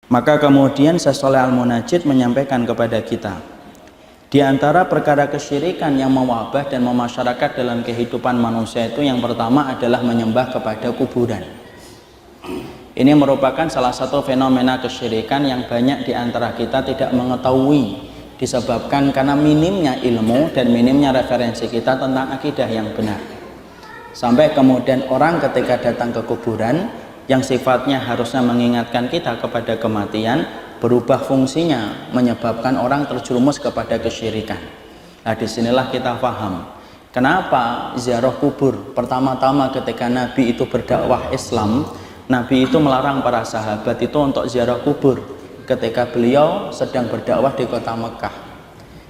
Maka kemudian Syekh Shalih Al-Munajjid menyampaikan kepada kita, di antara perkara kesyirikan yang mewabah dan memasyarakat dalam kehidupan manusia itu yang pertama adalah menyembah kepada kuburan. Ini merupakan salah satu fenomena kesyirikan yang banyak di antara kita tidak mengetahui, disebabkan karena minimnya ilmu dan minimnya referensi kita tentang akidah yang benar. Sampai kemudian orang ketika datang ke kuburan yang sifatnya harusnya mengingatkan kita kepada kematian, berubah fungsinya menyebabkan orang terjerumus kepada kesyirikan. Nah, disinilah kita paham kenapa ziarah kubur. Pertama-tama ketika Nabi itu berdakwah Islam, Nabi itu melarang para sahabat itu untuk ziarah kubur ketika beliau sedang berdakwah di kota Mekah.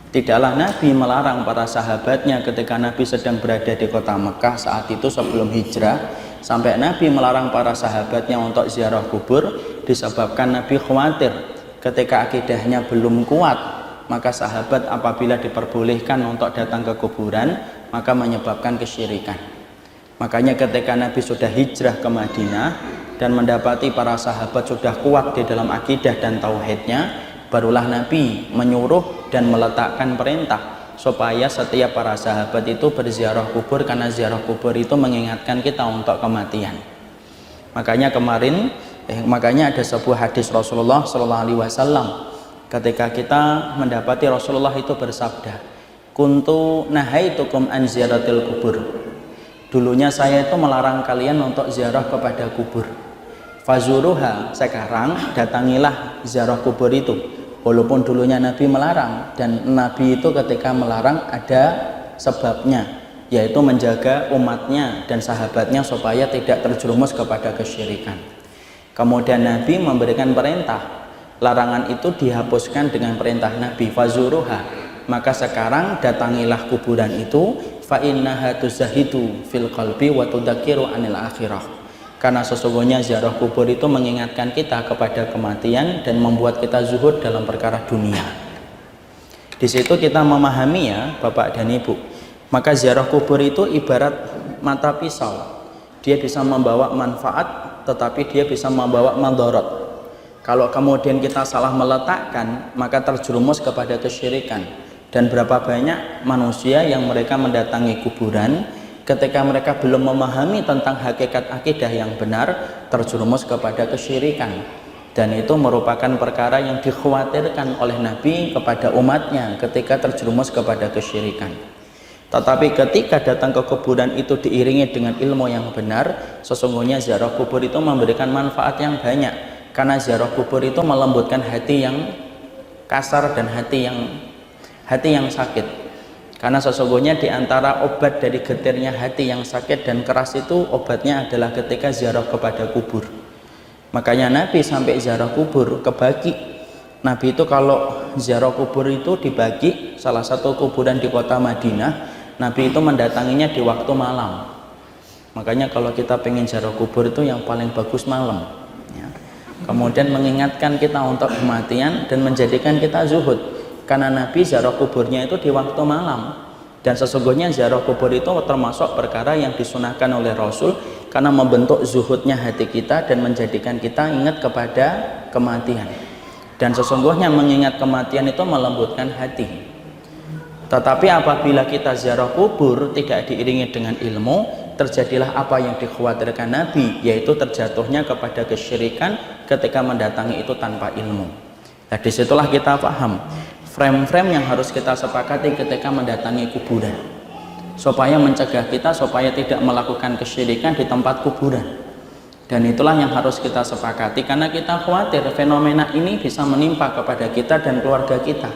Tidaklah Nabi melarang para sahabatnya ketika Nabi sedang berada di kota Mekah saat itu sebelum hijrah, sampai Nabi melarang para sahabatnya untuk ziarah kubur disebabkan Nabi khawatir ketika akidahnya belum kuat, maka sahabat apabila diperbolehkan untuk datang ke kuburan maka menyebabkan kesyirikan. Makanya ketika Nabi sudah hijrah ke Madinah dan mendapati para sahabat sudah kuat di dalam akidah dan tauhidnya, barulah Nabi menyuruh dan meletakkan perintah supaya setiap para sahabat itu berziarah kubur, karena ziarah kubur itu mengingatkan kita untuk kematian. Makanya makanya ada sebuah hadis Rasulullah SAW ketika kita mendapati Rasulullah itu bersabda, kuntu nahaitukum an ziyaratil kubur, dulunya saya itu melarang kalian untuk ziarah kepada kubur, fazuruha, sekarang datangilah ziarah kubur itu. Walaupun dulunya Nabi melarang, dan Nabi itu ketika melarang ada sebabnya, yaitu menjaga umatnya dan sahabatnya supaya tidak terjerumus kepada kesyirikan. Kemudian Nabi memberikan perintah, larangan itu dihapuskan dengan perintah Nabi, fazuruha, maka sekarang datangilah kuburan itu, fa innaha tuzahidu fil qalbi wa tudzakiru anil akhirah. Karena sesungguhnya ziarah kubur itu mengingatkan kita kepada kematian dan membuat kita zuhud dalam perkara dunia. Di situ kita memahami ya Bapak dan Ibu, maka ziarah kubur itu ibarat mata pisau. Dia bisa membawa manfaat tetapi dia bisa membawa madarat. Kalau kemudian kita salah meletakkan maka terjerumus kepada kesyirikan. Dan berapa banyak manusia yang mereka mendatangi kuburan, ketika mereka belum memahami tentang hakikat akidah yang benar, terjerumus kepada kesyirikan. Dan itu merupakan perkara yang dikhawatirkan oleh Nabi kepada umatnya ketika terjerumus kepada kesyirikan. Tetapi ketika datang ke kuburan itu diiringi dengan ilmu yang benar, sesungguhnya ziarah kubur itu memberikan manfaat yang banyak. Karena ziarah kubur itu melembutkan hati yang kasar dan hati yang sakit. Karena sesungguhnya di antara obat dari getirnya hati yang sakit dan keras itu, obatnya adalah ketika ziarah kepada kubur. Makanya Nabi sampai ziarah kubur kebagi. Nabi itu kalau ziarah kubur itu dibagi, salah satu kuburan di kota Madinah, Nabi itu mendatanginya di waktu malam. Makanya kalau kita pengen ziarah kubur itu yang paling bagus malam ya. Kemudian mengingatkan kita untuk kematian dan menjadikan kita zuhud. Karena Nabi ziarah kuburnya itu di waktu malam, dan sesungguhnya ziarah kubur itu termasuk perkara yang disunahkan oleh Rasul karena membentuk zuhudnya hati kita dan menjadikan kita ingat kepada kematian. Dan sesungguhnya mengingat kematian itu melembutkan hati. Tetapi apabila kita ziarah kubur tidak diiringi dengan ilmu, terjadilah apa yang dikhawatirkan Nabi, yaitu terjatuhnya kepada kesyirikan ketika mendatangi itu tanpa ilmu. Nah, disitulah kita paham frame-frame yang harus kita sepakati ketika mendatangi kuburan, supaya mencegah kita supaya tidak melakukan kesyirikan di tempat kuburan. Dan itulah yang harus kita sepakati, karena kita khawatir fenomena ini bisa menimpa kepada kita dan keluarga kita.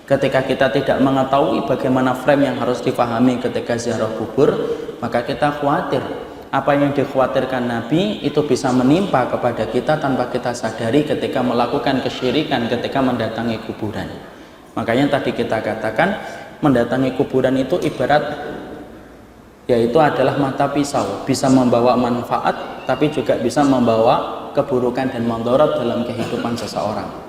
Ketika kita tidak mengetahui bagaimana frame yang harus dipahami ketika ziarah kubur, maka kita khawatir apa yang dikhawatirkan Nabi itu bisa menimpa kepada kita tanpa kita sadari ketika melakukan kesyirikan ketika mendatangi kuburan. Makanya tadi kita katakan mendatangi kuburan itu ibarat, yaitu adalah mata pisau, bisa membawa manfaat tapi juga bisa membawa keburukan dan mandharat dalam kehidupan seseorang.